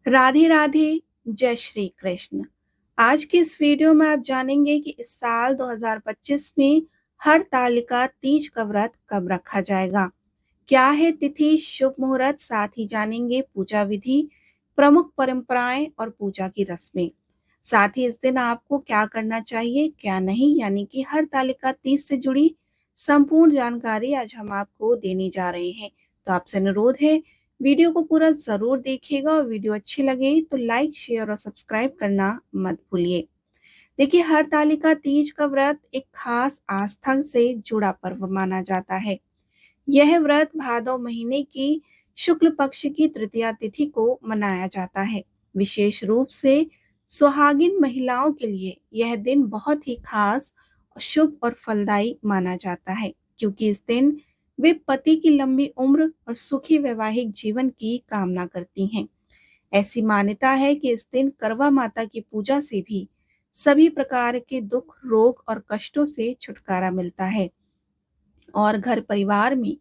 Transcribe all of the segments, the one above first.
राधे राधे, जय श्री कृष्ण। आज की इस वीडियो में आप जानेंगे कि इस साल 2025 में हरतालिका तीज का व्रत कब रखा जाएगा, क्या है तिथि, शुभ मुहूर्त, साथ ही जानेंगे पूजा विधि, प्रमुख परंपराएं और पूजा की रस्में। साथ ही इस दिन आपको क्या करना चाहिए, क्या नहीं, यानी कि हरतालिका तीज से जुड़ी संपूर्ण जानकारी आज हम आपको देने जा रहे हैं। तो आपसे अनुरोध है, वीडियो को पूरा जरूर देखिएगा और वीडियो अच्छी लगे तो लाइक, शेयर और सब्सक्राइब करना मत भूलिए। देखिए, हरतालिका तीज का व्रत एक खास आस्था से जुड़ा पर्व माना जाता है। यह व्रत भादौ महीने की शुक्ल पक्ष की तृतीया तिथि को मनाया जाता है। विशेष रूप से सुहागिन महिलाओं के लिए यह दिन बहुत ही खास, शुभ और फलदायी माना जाता है, क्योंकि इस दिन वे पति की लंबी उम्र और सुखी वैवाहिक जीवन की कामना करती हैं। ऐसी मान्यता है कि इस दिन करवा माता की पूजा से भी सभी प्रकार के दुख, रोग और कष्टों से छुटकारा मिलता है और घर परिवार में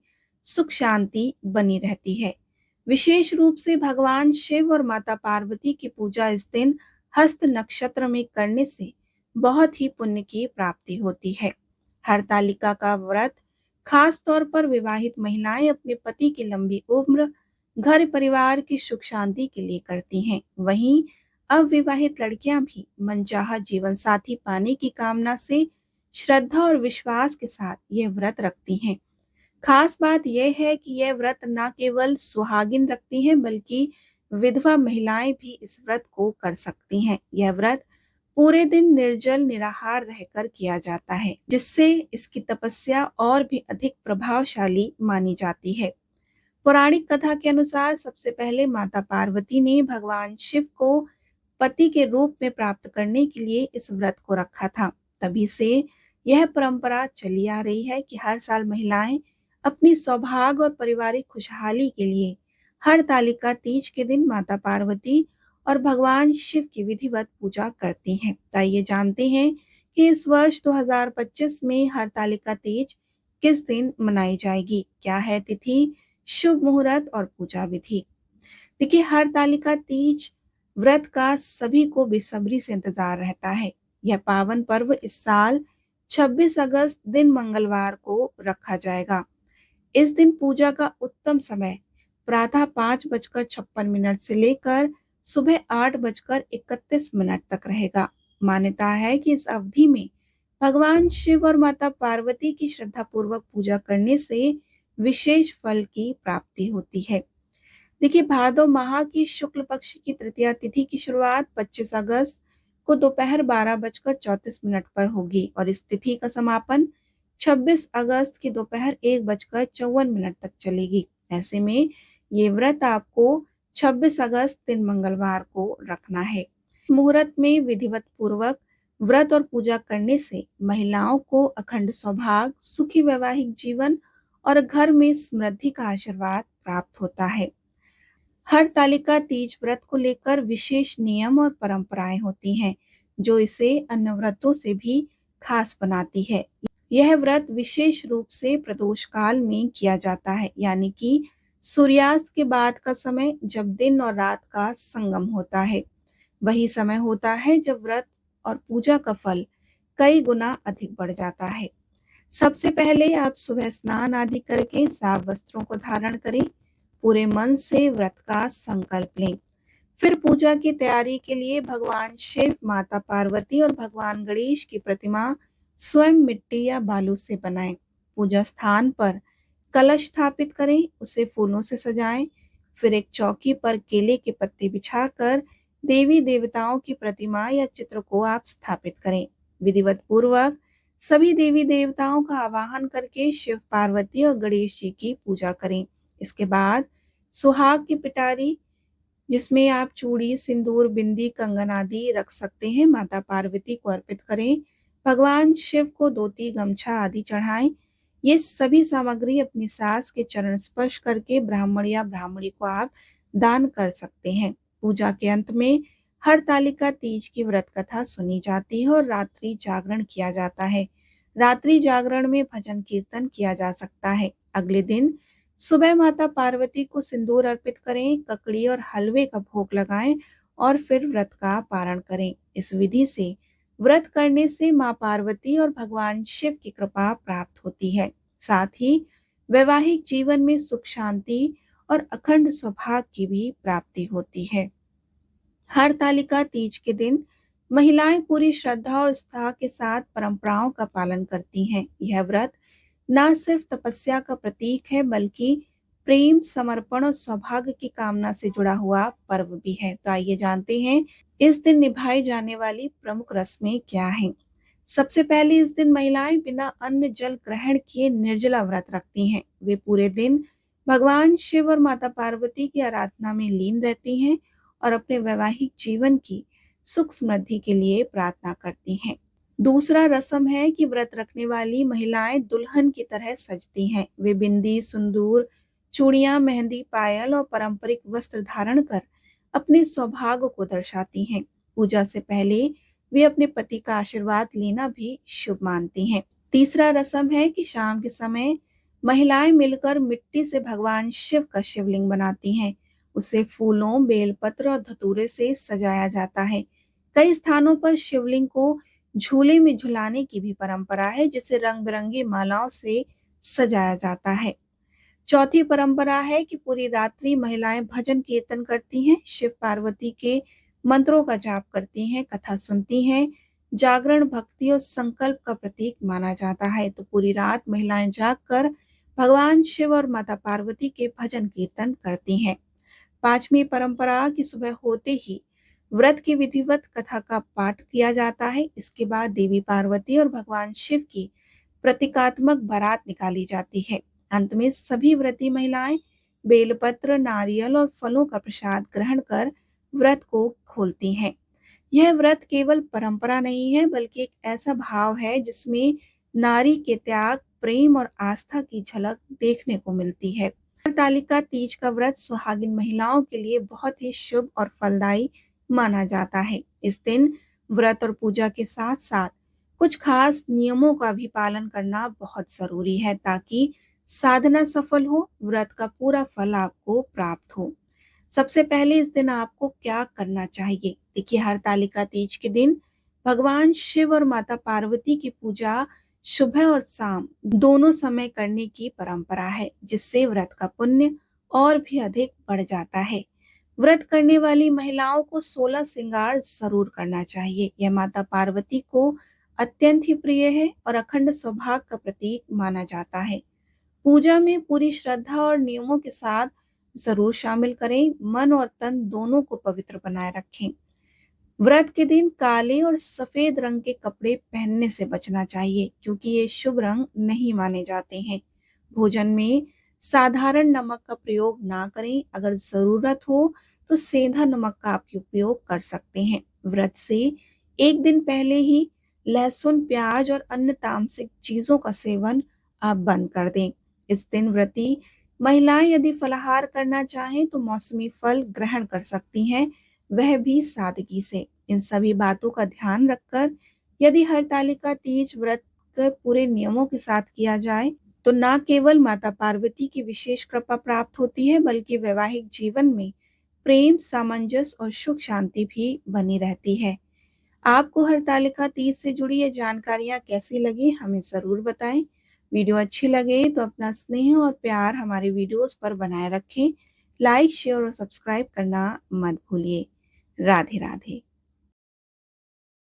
सुख शांति बनी रहती है। विशेष रूप से भगवान शिव और माता पार्वती की पूजा इस दिन हस्त नक्षत्र में करने से बहुत ही पुण्य की प्राप्ति होती है। हरतालिका का व्रत खास तौर पर विवाहित महिलाएं अपने पति की लंबी उम्र, घर परिवार की सुख शांति के लिए करती हैं। वहीं अविवाहित लड़कियां भी मनचाहा जीवन साथी पाने की कामना से श्रद्धा और विश्वास के साथ यह व्रत रखती हैं। खास बात यह है कि यह व्रत न केवल सुहागिन रखती हैं, बल्कि विधवा महिलाएं भी इस व्रत को कर सकती हैं। यह व्रत पूरे दिन निर्जल निराहार रहकर किया जाता है, जिससे इसकी तपस्या और भी अधिक प्रभावशाली मानी जाती है। पौराणिक कथा के अनुसार सबसे पहले माता पार्वती ने भगवान शिव को पति के रूप में प्राप्त करने के लिए इस व्रत को रखा था। तभी से यह परंपरा चली आ रही है कि हर साल महिलाएं अपनी सौभाग्य और पारिवारिक खुशहाली के लिए हरतालिका तीज के दिन माता पार्वती और भगवान शिव की विधिवत पूजा करती हैं। तो आइए जानते हैं कि इस वर्ष 2025 में हरतालिका तीज किस दिन मनाई जाएगी, क्या है तिथि, शुभ मुहूर्त और पूजा विधि। देखिए, हरतालिका तीज व्रत का सभी को बेसब्री से इंतजार रहता है। यह पावन पर्व इस साल 26 अगस्त दिन मंगलवार को रखा जाएगा। इस दिन पूजा का उत्तम समय प्रातः 5:56 से लेकर सुबह 8:31 तक रहेगा। मान्यता है कि इस अवधि में भगवान शिव और माता पार्वती की श्रद्धा पूर्वक पूजा करने से विशेष फल की प्राप्ति होती है। देखिए, भादौ माह की शुक्ल पक्ष की तृतीया तिथि की शुरुआत 25 अगस्त को दोपहर 12:34 पर होगी और इस तिथि का समापन 26 अगस्त की दोपहर 1:54 तक चलेगी। ऐसे में ये व्रत आपको 26 अगस्त दिन मंगलवार को रखना है। मुहूर्त में विधिवत पूर्वक व्रत और पूजा करने से महिलाओं को अखंड सौभाग्य, सुखी वैवाहिक जीवन और घर में समृद्धि का आशीर्वाद प्राप्त होता है। हरतालिका तीज व्रत को लेकर विशेष नियम और परंपराएं होती हैं, जो इसे अन्य व्रतों से भी खास बनाती है। यह व्रत विशेष रूप से प्रदोष काल में किया जाता है, यानी कि सूर्यास्त के बाद का समय, जब दिन और रात का संगम होता है। वही समय होता है जब व्रत और पूजा का फल कई गुना अधिक बढ़ जाता है। सबसे पहले आप सुबह स्नान आदि करके साफ वस्त्रों को धारण करें, पूरे मन से व्रत का संकल्प लें। फिर पूजा की तैयारी के लिए भगवान शिव, माता पार्वती और भगवान गणेश की प्रतिमा स्वयं मिट्टी या बालू से बनाएं। पूजा स्थान पर कलश स्थापित करें, उसे फूलों से सजाएं। फिर एक चौकी पर केले के पत्ते बिछाकर देवी देवताओं की प्रतिमा या चित्र को आप स्थापित करें। विधिवत पूर्वक सभी देवी देवताओं का आवाहन करके शिव, पार्वती और गणेश जी की पूजा करें। इसके बाद सुहाग की पिटारी, जिसमें आप चूड़ी, सिंदूर, बिंदी, कंगन आदि रख सकते हैं, माता पार्वती को अर्पित करें। भगवान शिव को धोती, गमछा आदि चढ़ाएं। ये सभी सामग्री अपनी सास के चरण स्पर्श करके ब्राह्मण या ब्राह्मणी को आप दान कर सकते हैं। पूजा के अंत में हरतालिका तीज की व्रत कथा सुनी जाती है और रात्रि जागरण किया जाता है। रात्रि जागरण में भजन कीर्तन किया जा सकता है। अगले दिन सुबह माता पार्वती को सिंदूर अर्पित करें, ककड़ी और हलवे का भोग लगाएं और फिर व्रत का पारण करें। इस विधि से व्रत करने से मां पार्वती और भगवान शिव की कृपा प्राप्त होती है। साथ ही वैवाहिक जीवन में सुख शांति और अखंड सौभाग्य की भी प्राप्ति होती है। हरतालिका तीज के दिन महिलाएं पूरी श्रद्धा और उत्साह के साथ परंपराओं का पालन करती हैं। यह व्रत न सिर्फ तपस्या का प्रतीक है बल्कि प्रेम, समर्पण और सौभाग्य की कामना से जुड़ा हुआ पर्व भी है। तो आइए जानते हैं इस दिन निभाई जाने वाली प्रमुख रस्में क्या हैं। सबसे पहले इस दिन महिलाएं बिना अन्न जल ग्रहण किए निर्जला व्रत रखती हैं। वे पूरे दिन भगवान शिव और माता पार्वती की आराधना में लीन रहती हैं और अपने वैवाहिक जीवन की सुख समृद्धि के लिए प्रार्थना करती हैं। दूसरा रस्म है कि व्रत रखने वाली महिलाएं दुल्हन की तरह सजती हैं। वे बिंदी, सिंदूर, चूड़ियां, मेहंदी, पायल और पारंपरिक वस्त्र धारण कर अपने सौभाग्य को दर्शाती हैं। पूजा से पहले वे अपने पति का आशीर्वाद लेना भी शुभ मानती हैं। तीसरा रस्म है कि शाम के समय महिलाएं मिलकर मिट्टी से भगवान शिव का शिवलिंग बनाती हैं। उसे फूलों, बेलपत्र और धतूरे से सजाया जाता है। कई स्थानों पर शिवलिंग को झूले में झुलाने की भी परंपरा है, जिसे रंग बिरंगी मालाओं से सजाया जाता है। चौथी परंपरा है कि पूरी रात्रि महिलाएं भजन कीर्तन करती हैं, शिव पार्वती के मंत्रों का जाप करती हैं, कथा सुनती हैं। जागरण भक्ति और संकल्प का प्रतीक माना जाता है। तो पूरी रात महिलाएं जागकर भगवान शिव और माता पार्वती के भजन कीर्तन करती हैं। पांचवी परंपरा की सुबह होते ही व्रत की विधिवत कथा का पाठ किया जाता है। इसके बाद देवी पार्वती और भगवान शिव की प्रतीकात्मक बारात निकाली जाती है। अंत में सभी व्रती महिलाएं बेलपत्र, नारियल और फलों का प्रसाद ग्रहण कर व्रत को खोलती हैं। यह व्रत केवल परंपरा नहीं है बल्कि एक ऐसा भाव है जिसमें नारी के त्याग, प्रेम और आस्था की झलक देखने को मिलती है। हरतालिका तीज का व्रत सुहागिन महिलाओं के लिए बहुत ही शुभ और फलदायी माना जाता है। इस दिन व्रत और पूजा के साथ साथ कुछ खास नियमों का भी पालन करना बहुत जरूरी है ताकि साधना सफल हो, व्रत का पूरा फल आपको प्राप्त हो। सबसे पहले इस दिन आपको क्या करना चाहिए? देखिए, हरतालिका तीज के दिन भगवान शिव और माता पार्वती की पूजा सुबह और शाम दोनों समय करने की परंपरा है, जिससे व्रत का पुण्य और भी अधिक बढ़ जाता है। व्रत करने वाली महिलाओं को 16 श्रृंगार जरूर करना चाहिए। यह माता पार्वती को अत्यंत ही प्रिय है और अखंड सौभाग्य का प्रतीक माना जाता है। पूजा में पूरी श्रद्धा और नियमों के साथ जरूर शामिल करें। मन और तन दोनों को पवित्र बनाए रखें। व्रत के दिन काले और सफेद रंग के कपड़े पहनने से बचना चाहिए क्योंकि ये शुभ रंग नहीं माने जाते हैं। भोजन में साधारण नमक का प्रयोग ना करें। अगर जरूरत हो तो सेंधा नमक का आप उपयोग कर सकते हैं। व्रत से एक दिन पहले ही लहसुन, प्याज और अन्य तामसिक चीजों का सेवन आप बंद कर दें। इस दिन व्रती महिलाएं यदि फलाहार करना चाहें तो मौसमी फल ग्रहण कर सकती हैं, वह भी सादगी से। इन सभी बातों का ध्यान रखकर यदि हरतालिका तीज व्रत के पूरे नियमों के साथ किया जाए तो न केवल माता पार्वती की विशेष कृपा प्राप्त होती है बल्कि वैवाहिक जीवन में प्रेम, सामंजस्य और सुख शांति भी बनी रहती है। आपको हरतालिका तीज से जुड़ी ये जानकारियां कैसी लगी हमें जरूर बताएं। वीडियो अच्छी लगे तो अपना स्नेह और प्यार हमारे वीडियोस पर बनाए रखें। लाइक, शेयर और सब्सक्राइब करना मत भूलिए। राधे राधे।